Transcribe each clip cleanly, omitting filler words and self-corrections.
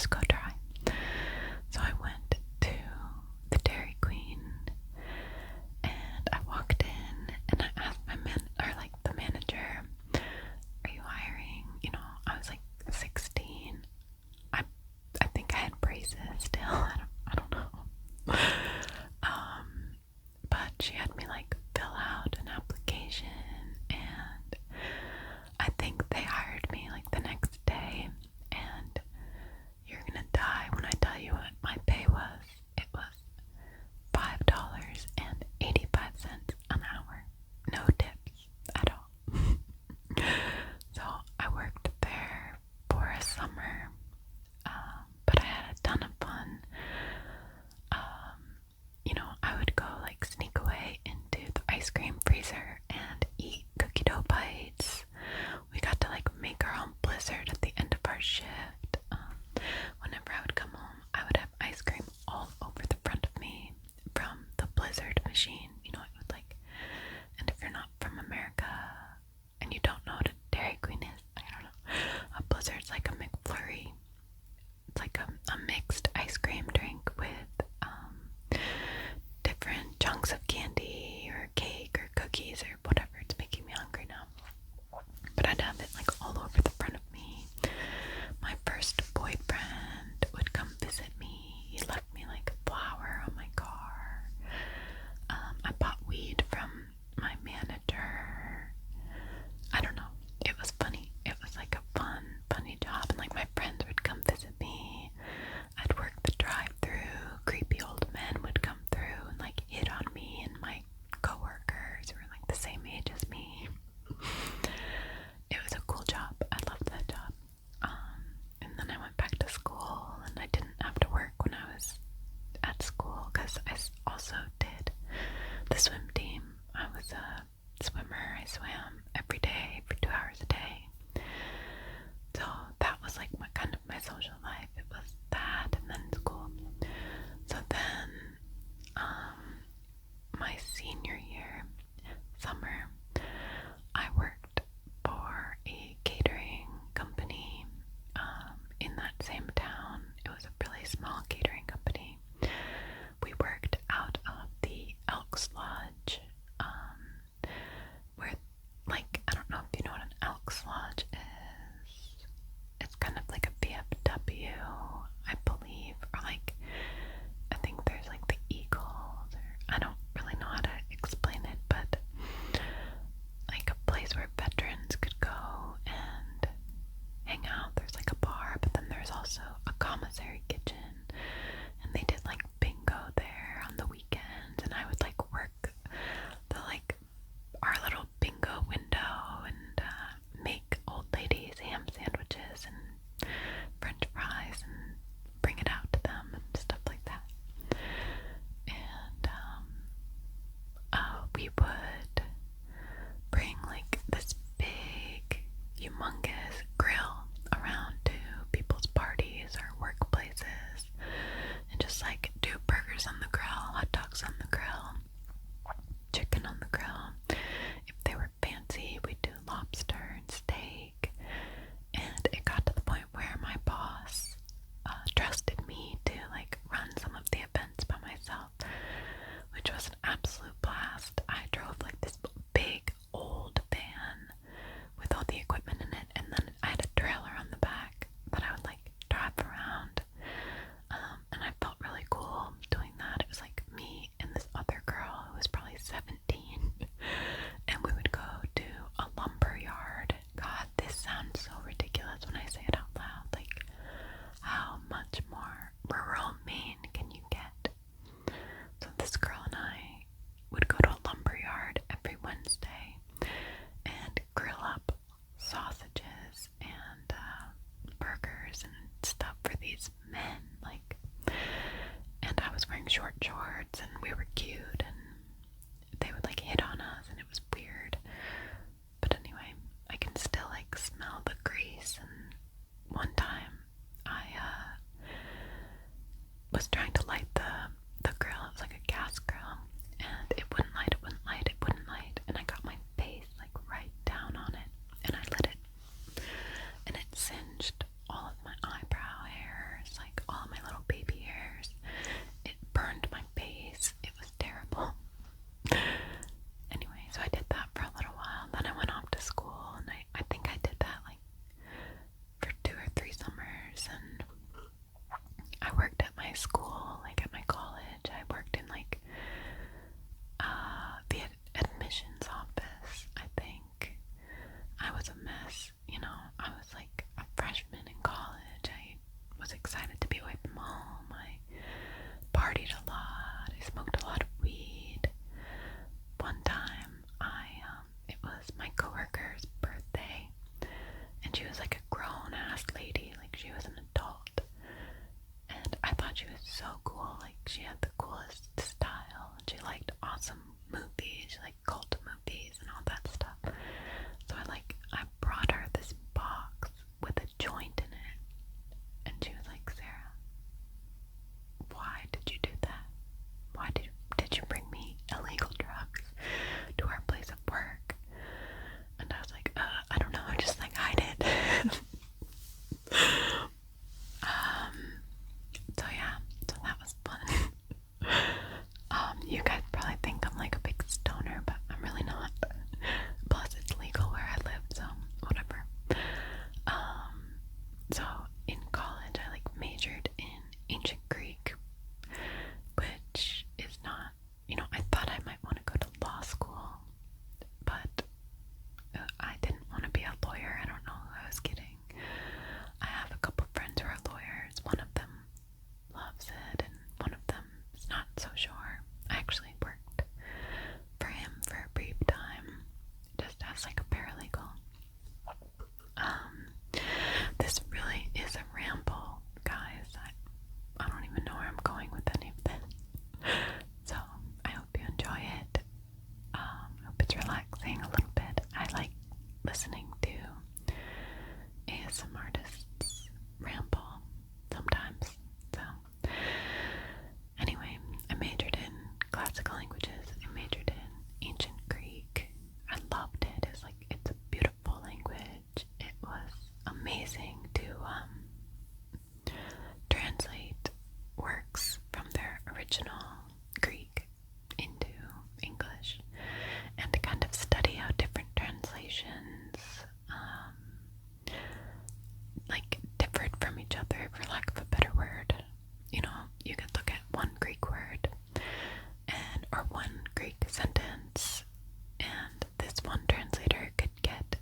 just go dry. So I went to the Dairy Queen and I walked in and I asked the manager, "Are you hiring?" You know, I was like 16. I think I had braces still. I don't know. But she had me like fill out an application, and I think they hired me like the next day. And you're gonna die when I tell you what my pay was. It was $5.85 an hour, no tips at all. So I worked there for a summer, but I had a ton of fun. I would go like sneak away into the ice cream freezer and eat cookie dough bites. We got to like make our own blizzard at the end of our shift. Whenever I would come home, I would have ice cream all over the front of me from the blizzard machine. You know, it would like, and if you're not from America and you don't know what a Dairy Queen is, I don't know. A blizzard's like a McFlurry. It's like a mixed ice cream drink with different chunks of candy or cake or cookies or whatever. It's making me hungry now. But I'd have it like all over the front of me. My first boyfriend would come visit me. He left me like a flower on my car. I bought weed from my manager. I don't know. It was funny. It was like a funny job. And like my friends would come visit me. I'd work the drive-through. Creepy old men would come through and like hit on me and my coworkers who were like the same age as me. It was a cool job. I loved that job. And then I went back to school and I didn't have to work when I was at school because I also did the swim team. I was a swimmer. I swam every day for 2 hours a day. So that was like my social life. It was that and then school. So then my senior year, summer, I worked for a catering company in that same town. It was a really small catering company. We worked out of the Elks Lodge, where, like, I don't know if you know what an Elks Lodge is. It's kind of like a VFW, I believe, or like, I think there's like the Eagles, or I don't really know how to explain it, but like a place where veterans could go and hang out. There's like a bar, but then there's also a commissary kitchen, and they did like bingo there on the weekends, and I would like work the like our little bingo window and make old ladies ham sandwiches and french fries and bring it out to them and stuff like that. And we would bring like this big humongous grill around to people's parties or workplaces and just like do burgers on the grill, hot dogs on the grill, chicken on the grill. If they were fancy, we'd do lobster and steak. And it got to the point where my boss trusted me to like run some of the events by myself, which was an absolute blast. I drove like this big old van with all the equipment in it, and then I had a trailer on the back that I would like drive around. And I felt really cool doing that. It was like me and this other girl who was probably 17, and we would go to a lumber yard. God, this sounds so ridiculous when I say it out loud. Like, how much more rural Maine can you get? So this girl and I would go to a lumber yard every Wednesday and grill up sausages and burgers and stuff for these men, like, and I was wearing short shorts and we were cute and they would like hit on us and it was weird. But anyway, I can still like smell the grease. And one time I was trying to light the grill. It was like a gas grill, and it wouldn't light, and I got my face like right down on it, and I lit it, and it singed all of my eyebrow hairs. so cool. Like, she had the coolest style, and she liked awesome movies. She liked cult movies and all that stuff. So I brought her this box with a joint in it, and she was like, Sarah, why did you do that? Why did you bring me illegal drugs to our place of work? And I was like, I don't know, just like hide it. So yeah, so that was fun. You guys probably think I'm like a big stoner, but I'm really not. Plus it's legal where I live, so whatever. So in college I majored in ancient Greek, which is not, I thought I might want to go to law school, but I didn't want to be a lawyer. I don't know who I was kidding. I have a couple friends who are lawyers. One of them loves it, and one of them is not so sure. I actually worked for him for a brief time, just as a paralegal. This really is a ramble, guys. I don't even know where I'm going with any of this. So I hope you enjoy it. I hope it's relaxing a little bit. I like listening to ASM artists ramble sometimes. So anyway, I majored in classical languages. I majored in ancient Greek. I loved it. It's a beautiful language. It was amazing to translate works from their original Greek into English, and to kind of study how different translations differed from each other, for lack of a better word. You could look at one Greek word or one Greek sentence, and this one translator could get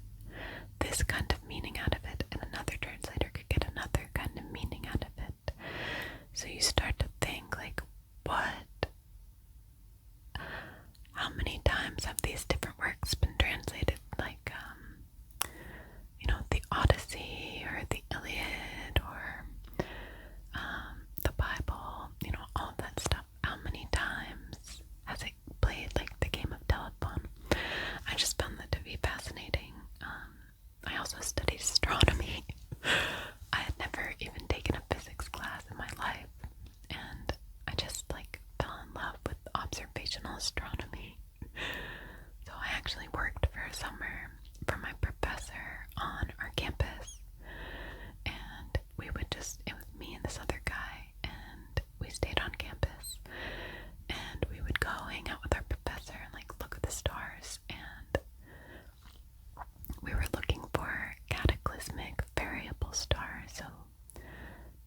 this kind of meaning out of it, and another translator could get another kind of meaning out of it. So you start to think, what? How many times have these different works been translated? The Odyssey, or the Iliad, or the Bible, all that stuff. How many times has it played the game of telephone? I just found that to be fascinating. I also studied astronomy. I had never even taken a physics class in my life, and I just fell in love with observational astronomy. So I actually worked for a summer for my professor on our campus, and it was me and this other guy, and we stayed on campus, and we would go hang out with our professor and look at the stars, and we were looking for cataclysmic variable stars. So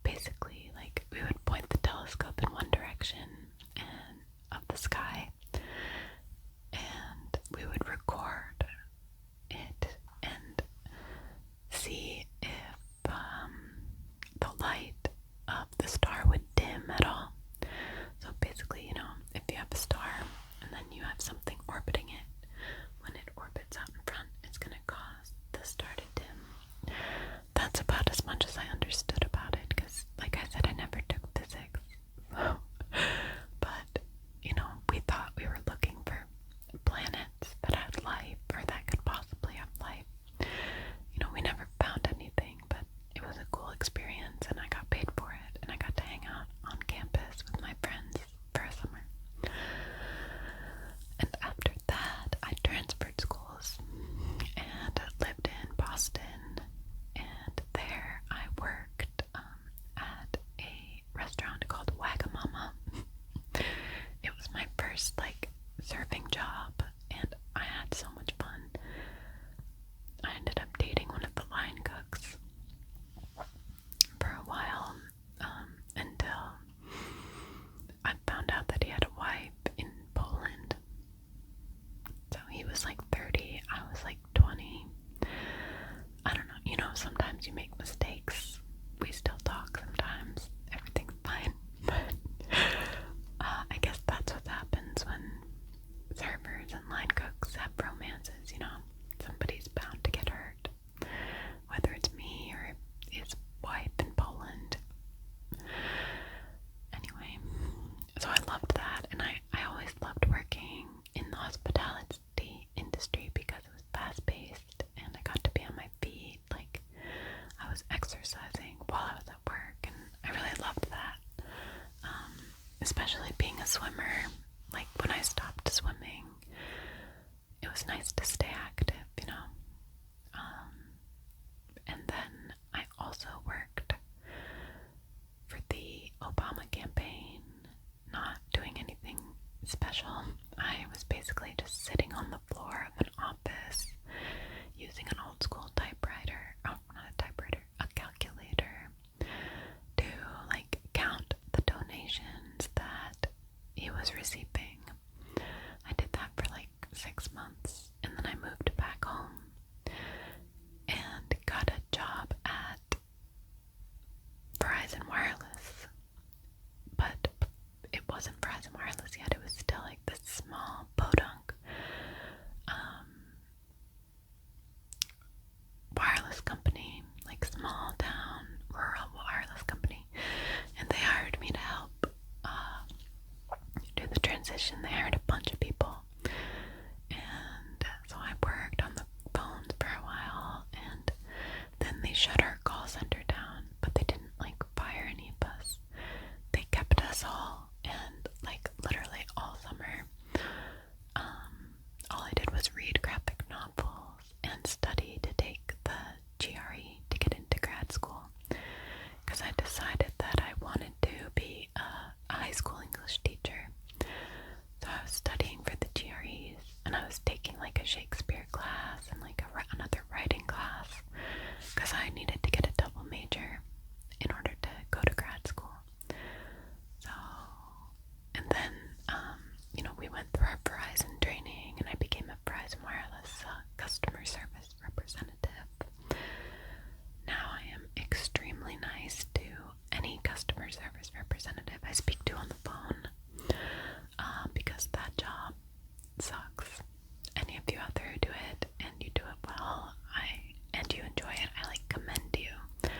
basically, we would point the telescope in one direction of the sky, and we would record it and see if the light of the star would dim at all. So basically, if you have a star and then you have something orbiting it, when it orbits out in front, it's going to cause the star to dim. That's about as much as I understood about it, because like I said, I never took physics. But, we thought we were looking for planets that had life, or that could possibly have life. We never found anything, but it was a cool experience, and I got paid for it, and I got to hang out on campus with my friends for a summer. And after that, I transferred schools and lived in Boston, and there I worked at a restaurant called Wagamama. It was my first serving job, and I had so much fun. I ended up dating one of the line cooks for a while, until I found out that he had a wife in Poland. So he was 30, I was 20. I don't know, sometimes you make mistakes. We still talk sometimes. Everything's fine. But I guess that's what happens when especially being a swimmer, like when I stopped swimming, it was nice to stay active, you know. And then I also worked for the Obama campaign, not doing anything special. I was basically just sitting on the floor of an office using an old school typewriter, oh, not a typewriter, a calculator, to like count the donations that he was receiving. I did that for like 6 months, and then I moved back home and got a job at Verizon Wireless. But it wasn't Verizon Wireless yet, it was still like this small podunk wireless company, like small town, rural wireless company. And they hired me to help do the transition. They hired a bunch of people. And so I worked on the phones for a while, and then they shut our call center down, but they didn't like fire any of us. They kept us all, and like literally all summer, all I did was read graphic novels and study to take the GRE to get into grad school, because I decided that I wanted to be a high school English teacher. So I was studying for the GREs, and I was taking like a Shakespeare class and like another writing class, because I needed to get a double major in order to go to grad school. So, and then, we went through our Verizon training, and I became a Verizon Wireless customer service representative. Now I am extremely nice to any customer service representative I speak to on the phone, because that job sucks. Any of you out there who do it and you do it well, and you enjoy it, I like commend you,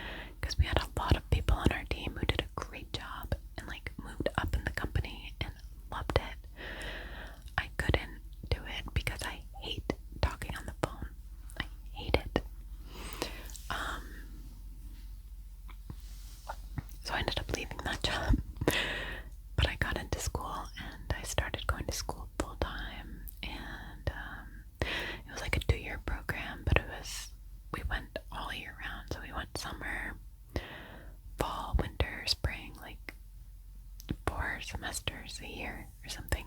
because we had a lot of people on our team who did a great job and like moved up in the company and loved it. I couldn't do it because I hate talking on the phone. I hate it. So I ended up leaving that job. But I got into school, and I started going to school full time, and it was like a 2-year program, but we went all year round. So we went summer, fall, winter, spring, like 4 semesters a year or something.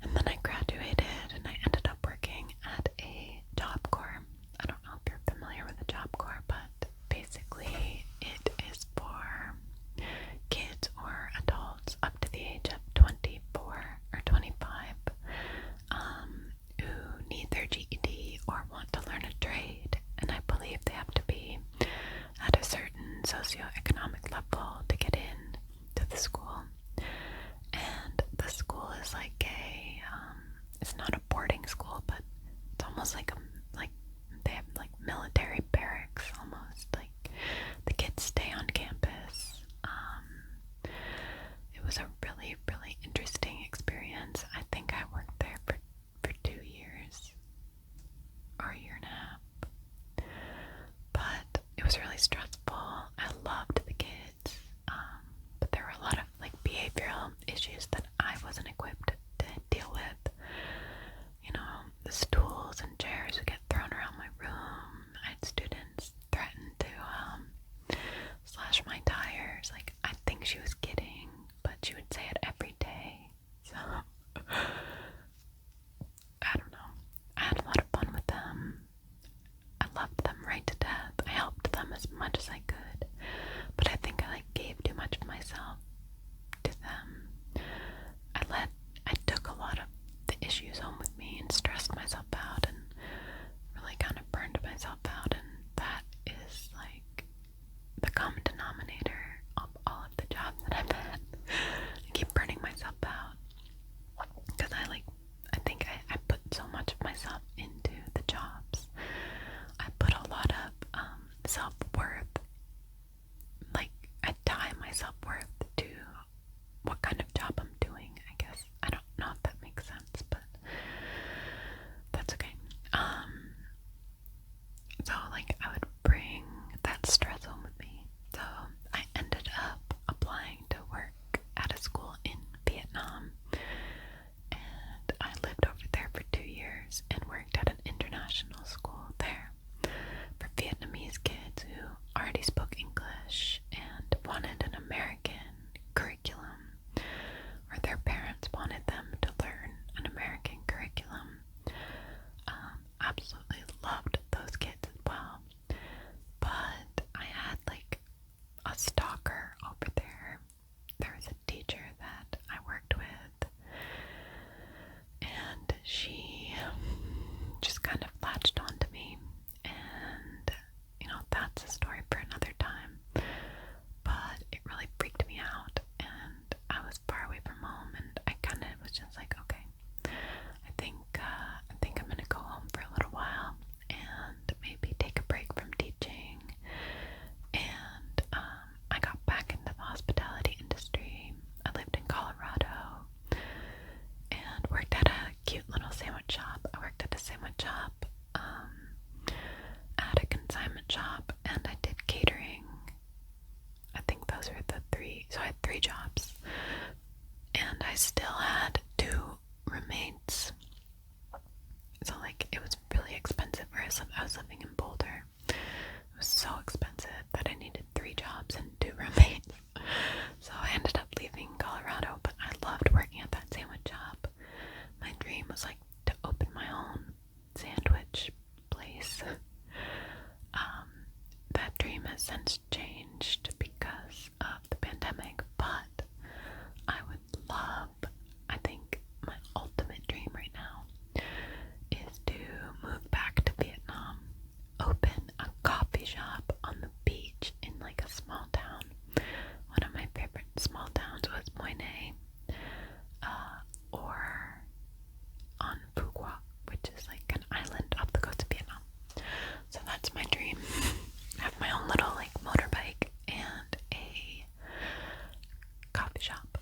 And then I graduated, and I ended up working at a Job Corps. I don't know if you're familiar with the Job Corps, but basically it is for kids or adults up to the age of 24 or 25 who need their GED or want to learn a trade, and I believe they have to be at a certain socioeconomic level to get in to the school. And the school is like it's not a boarding school, but it's almost like they have like military barracks almost. Like the kids stay on campus. It was a really, really interesting experience. I think I worked there for 2 years or a year and a half. But it was really stressful. I loved the kids. But there were a lot of like behavioral issues that I wasn't equipped to deal with. The stools and chairs would get thrown around my room. I had students 3 jobs, and I still had 2 roommates. So like it was really expensive where I was living in Boulder. It was so expensive that I needed 3 jobs and 2 roommates. So I ended up leaving Colorado, but I loved working at that sandwich shop. My dream was like to open my own sandwich place. That dream has since changed because of the pandemic, but I would love, I think my ultimate dream right now is to move back to Vietnam, open a coffee shop on the beach in like a small town. One of my favorite small towns was Moi Nei, or on Phu Quoc, which is like an island off the coast of Vietnam. So that's my dream. Have my own little like motorbike and a coffee shop.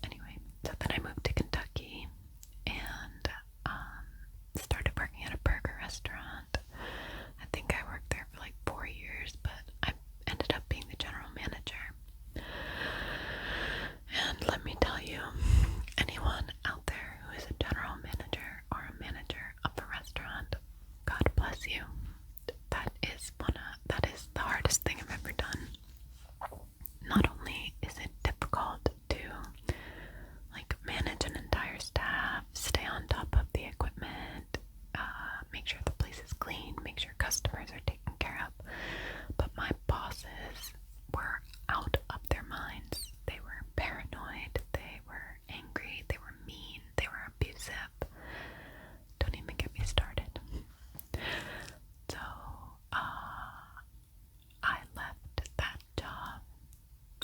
Anyway, so then I moved to Kentucky and started working at a burger restaurant. I think I worked there for like 4 years, but I ended up being the general manager. And let me tell you, anyone out there who is a general manager or a manager of a restaurant, God bless you. That is the hardest thing I've ever done. Not only is it difficult to like manage an entire staff, stay on top of the equipment, make sure the place is clean, make sure customers are taken care of, but my bosses were out of their minds. They were paranoid, they were angry, they were mean, they were abusive. Don't even get me started. So, I left that job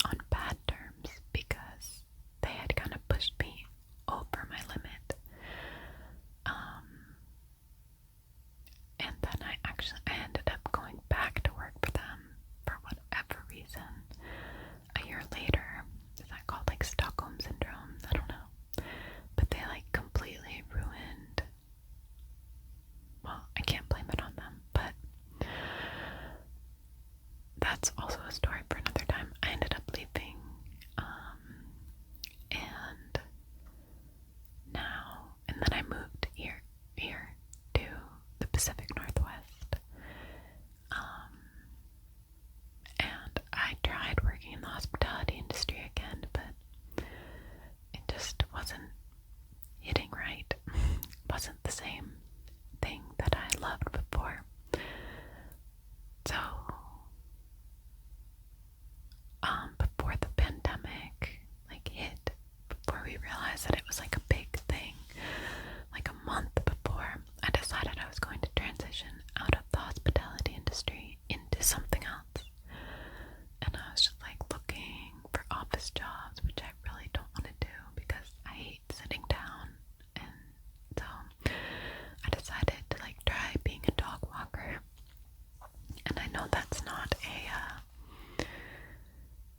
on bad terms because they had kind of pushed me over my limit. And then I ended up going back to work for them for whatever reason. A year later, is that called like Stockholm Syndrome? I don't know. But they like completely ruined, well, I can't blame it on them, but that's also a story for another time. I ended up leaving, and then I moved here to the Pacific Northwest, and I tried working in the hospitality industry again, but it just wasn't hitting right. Wasn't the same thing that I loved before. So, before the pandemic hit, before we realized that it was like a big thing, like a month before, I decided I was going to transition out of the hospitality industry into something else. And I was just like looking for office jobs, which I really don't want to do because I hate sitting down. And so I decided to try being a dog walker. And I know that's not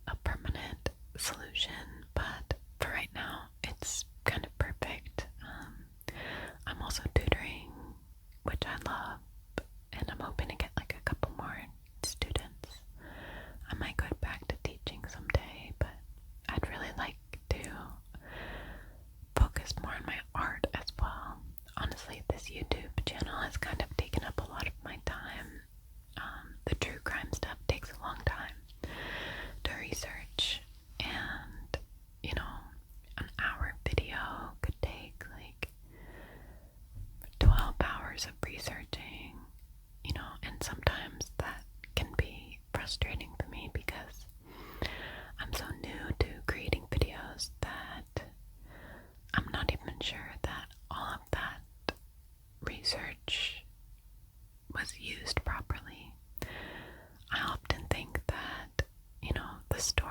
a permanent solution, but for right now, it's kind of perfect. I'm also tutoring, which I love, and I'm hoping to get a couple more students. I might go back to teaching someday, but I'd really like to focus more on my art as well. Honestly, this YouTube channel has kind of taken up a lot of my time. The true crime stuff takes a long time to research, and an hour video could take 12 hours of researching, and sometimes that can be frustrating for me because I'm so new to creating videos that I'm not even sure that all of that research was used properly. I often think that, the story